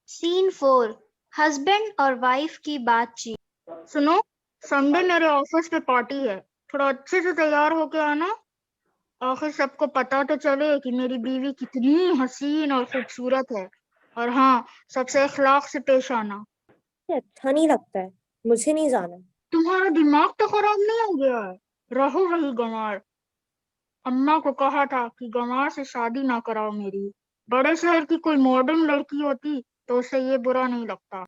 Scene 4। Husband और wife की बातचीत। सुनो, संडे मेरे ऑफिस में पार्टी है। थोड़ा अच्छे से तैयार होके आना। आखिर सबको पता तो चले कि मेरी बीवी कितनी हसीन और खूबसूरत है। और हाँ, सबसे इखलाक से पेश आना। ये अच्छा नहीं लगता है। मुझे नहीं जाना। तुम्हारा दिमाग तो खराब नहीं हो गया है? रहो वही गंवार। अम्मा को कहा था कि गंवार से शादी ना कराओ मेरी। बड़े शहर की कोई मॉडर्न लड़की होती तो उसे ये बुरा नहीं लगता।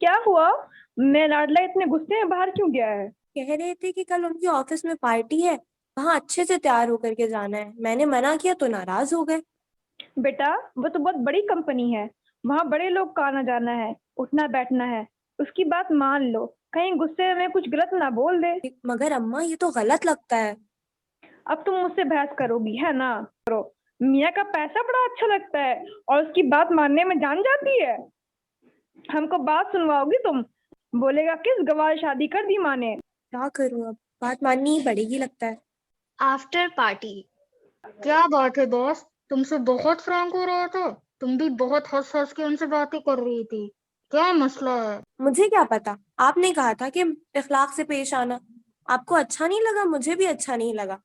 क्या हुआ? मैं लाडला इतने गुस्से में बाहर क्यों गया है? कह रहे थे कि कल उनके ऑफिस में पार्टी है, वहां अच्छे से तैयार होकर के जाना है। मैंने मना किया तो नाराज हो गए। बेटा, वो तो बहुत बड़ी कंपनी है। वहाँ बड़े लोग का आना जाना है, उठना बैठना है। उसकी बात मान लो, कहीं गुस्से में कुछ गलत ना बोल दे। मगर अम्मा, ये तो गलत लगता है। अब तुम मुझसे बहस करोगी है ना? करो। मियाँ का पैसा बड़ा अच्छा लगता है और उसकी बात मानने में जान जाती है। हमको बात सुनवाओगी तुम? बोलेगा किस गवार शादी कर दी माँ ने। क्या करूं, अब बात माननी ही पड़ेगी लगता है। After party. क्या बात है बॉस, तुमसे बहुत फ्रैंक हो रहा था। तुम भी बहुत हंस हंस के उनसे बातें कर रही थी। क्या मसला है? मुझे क्या पता, आपने कहा था कि इखलाक से पेश आना। आपको अच्छा नहीं लगा, मुझे भी अच्छा नहीं लगा।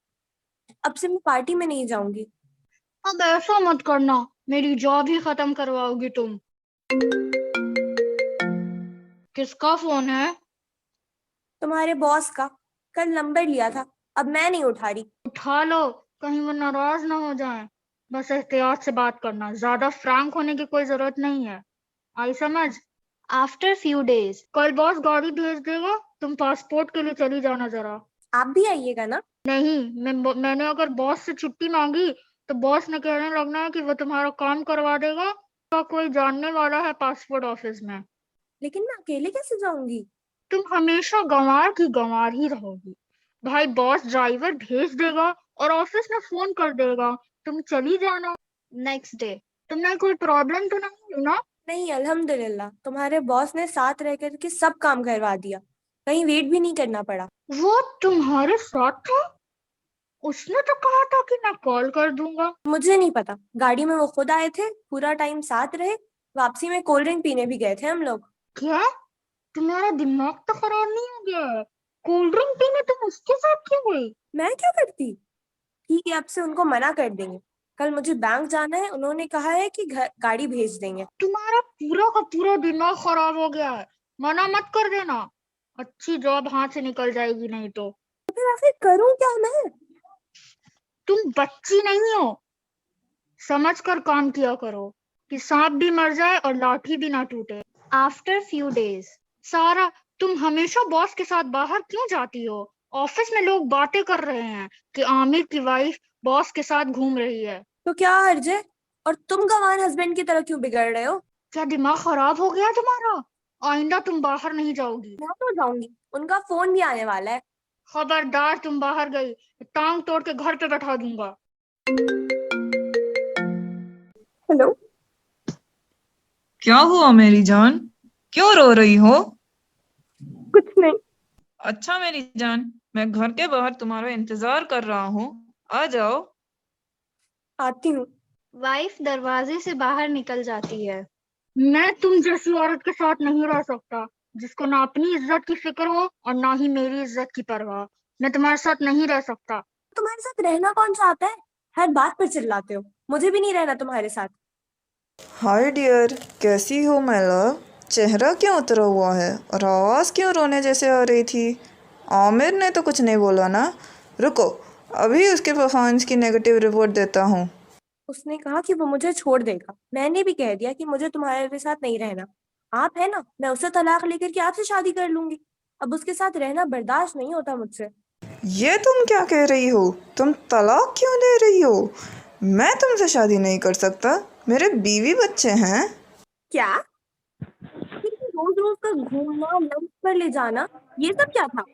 अब से मैं पार्टी में नहीं जाऊंगी। अब ऐसा मत करना, मेरी जॉब ही खत्म करवाओगी तुम। किसका फोन है? तुम्हारे बॉस का। कल नंबर लिया था, अब मैं नहीं उठा रही। उठा लो, कहीं वो नाराज ना हो जाए। बस एहतियात से बात करना, ज्यादा फ्रैंक होने की कोई जरूरत नहीं है। आई समझ? After few days. कल बॉस गाड़ी भेज देगा, तुम पासपोर्ट के लिए चली जाना जरा। आप भी आइएगा ना? नहीं, मैंने अगर बॉस से छुट्टी मांगी तो बॉस ने कहने लगना है कि वो तुम्हारा काम करवा देगा। तो कोई जानने वाला है पासपोर्ट ऑफिस में। लेकिन मैं अकेले कैसे जाऊंगी? तुम हमेशा गंवार की गंवार ही रहोगी। भाई, बॉस ड्राइवर भेज देगा और ऑफिस में फोन कर देगा, तुम चली जाना। Next day. तुम्हें कोई प्रॉब्लम तो नहीं हुई ना? नहीं, अल्हम्दुलिल्लाह, तुम्हारे बॉस ने साथ रह करके सब काम करवा दिया। कहीं वेट भी नहीं करना पड़ा। वो तुम्हारे साथ था? उसने तो कहा था कि मैं कॉल कर दूंगा। मुझे नहीं पता, गाड़ी में वो खुद आए थे, पूरा टाइम साथ रहे। वापसी में कोल्ड ड्रिंक पीने भी गए थे हम लोग। क्या? तुम्हारा दिमाग तो खराब नहीं हो गया है? कोल्ड ड्रिंक पीने तुम उसके साथ क्यों गई? मैं क्या करती? ठीक है, अब से उनको मना कर देंगे। कल मुझे बैंक जाना है, उन्होंने कहा है कि घर गाड़ी भेज देंगे। तुम्हारा पूरा का पूरा दिमाग खराब हो गया है। मना मत कर देना, अच्छी जॉब हाथ से निकल जाएगी नहीं तो। तो फिर आखिर करूं क्या मैं? तुम बच्ची नहीं हो, समझ कर काम किया करो कि सांप भी मर जाए और लाठी भी ना टूटे। After few days. सारा, तुम हमेशा बॉस के साथ बाहर क्यों जाती हो? ऑफिस में लोग बातें कर रहे हैं कि आमिर की वाइफ बॉस के साथ घूम रही है। तो क्या हर्ज है? और तुम गंवार हस्बैंड की तरह क्यों बिगड़ रहे हो? क्या दिमाग खराब हो गया तुम्हारा? आइंदा तुम बाहर नहीं जाओगी। मैं तो जाऊंगी, उनका फोन भी आने वाला है। खबरदार, तुम बाहर गई टांग तोड़ के घर पे बैठा दूंगा। हेलो। क्या हुआ मेरी जान? क्यों रो रही हो? कुछ नहीं। अच्छा मेरी जान, मैं घर के बाहर तुम्हारा इंतजार कर रहा हूँ। आ जाओ। आती हूँ। वाइफ दरवाजे से बाहर निकल जाती है। मैं तुम जैसी औरत के साथ नहीं रह सकता, जिसको ना अपनी इज्जत की फिक्र हो और ना ही मेरी इज्जत की परवाह। मैं तुम्हारे साथ नहीं रह सकता। तुम्हारे साथ रहना कौन चाहता है? हर बात पर चिल्लाते हो। मुझे भी नहीं रहना तुम्हारे साथ। हाय डियर, कैसी हो माय लव? चेहरा क्यों उतरा हुआ है और आवाज़ क्यों रोने जैसे आ रही थी? आमिर ने तो कुछ नहीं बोला ना? रुको, अभी उसके परफॉर्मेंस की नेगेटिव रिपोर्ट देता हूँ। उसने कहा कि वो मुझे छोड़ देगा। मैंने भी कह दिया कि मुझे तुम्हारे साथ नहीं रहना। आप है ना, मैं उससे तलाक लेकर के आपसे शादी कर लूंगी। अब उसके साथ रहना बर्दाश्त नहीं होता मुझसे। ये तुम क्या कह रही हो? तुम तलाक क्यों ले रही हो? मैं तुमसे शादी नहीं कर सकता, मेरे बीवी बच्चे हैं। क्या? लेकिन रोज रोज का घूमना, लंच पर ले जाना, ये सब क्या था?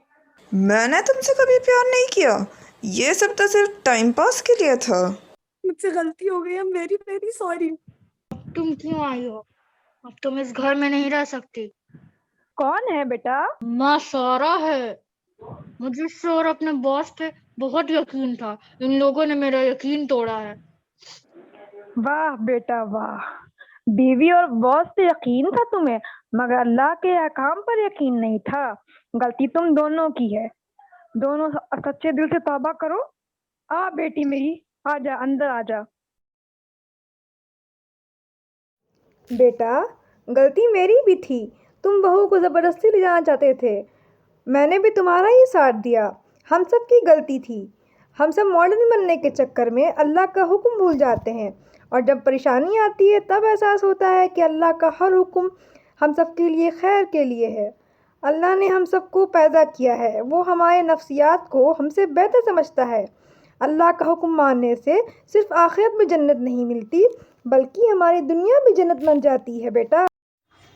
मैंने तुमसे कभी प्यार नहीं किया, ये सब तो सिर्फ टाइम पास के लिए था। मुझसे गलती हो गई, I am very very sorry. तुम क्यों आई हो? अब तुम इस घर में नहीं रह सकती। कौन है बेटा? माँ सारा है। मुझे और अपने बॉस पे बहुत यकीन था, इन लोगों ने मेरा यकीन तोड़ा है। वाह बेटा वाह, बीवी और बॉस पे यकीन था तुम्हें, मगर अल्लाह के अहकाम पर यकीन नहीं था। गलती तुम दोनों की है। दोनों सच्चे दिल से तौबा करो। आ बेटी मेरी, आजा अंदर आजा। बेटा, गलती मेरी भी थी। तुम बहू को ज़बरदस्ती ले जाना चाहते थे, मैंने भी तुम्हारा ही साथ दिया। हम सब की गलती थी। हम सब मॉडर्न बनने के चक्कर में अल्लाह का हुक्म भूल जाते हैं, और जब परेशानी आती है तब एहसास होता है कि अल्लाह का हर हुक्म हम सब के लिए खैर के लिए है। अल्लाह ने हम सबको पैदा किया है, वो हमारे नफ्सियात को हमसे बेहतर समझता है। अल्लाह का हुक्म मानने से सिर्फ आखिरत में जन्नत नहीं मिलती, बल्कि हमारी दुनिया भी जन्नत बन जाती है बेटा।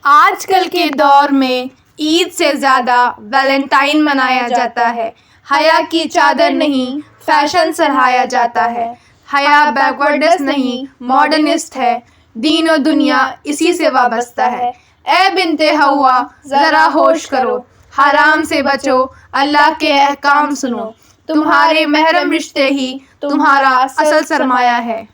आजकल के दौर में ईद से ज़्यादा वैलेंटाइन मनाया जाता है। हया की चादर नहीं, फैशन सराहाया जाता है। हया बैकवर्डनेस नहीं, मॉडर्निस्ट है। दीन और दुनिया इसी से वाबस्ता है। ए बिनते हवा, ज़रा होश करो, हराम से बचो, अल्लाह के अहकाम सुनो। तुम्हारे महरम रिश्ते ही तुम्हारा असल सरमाया है।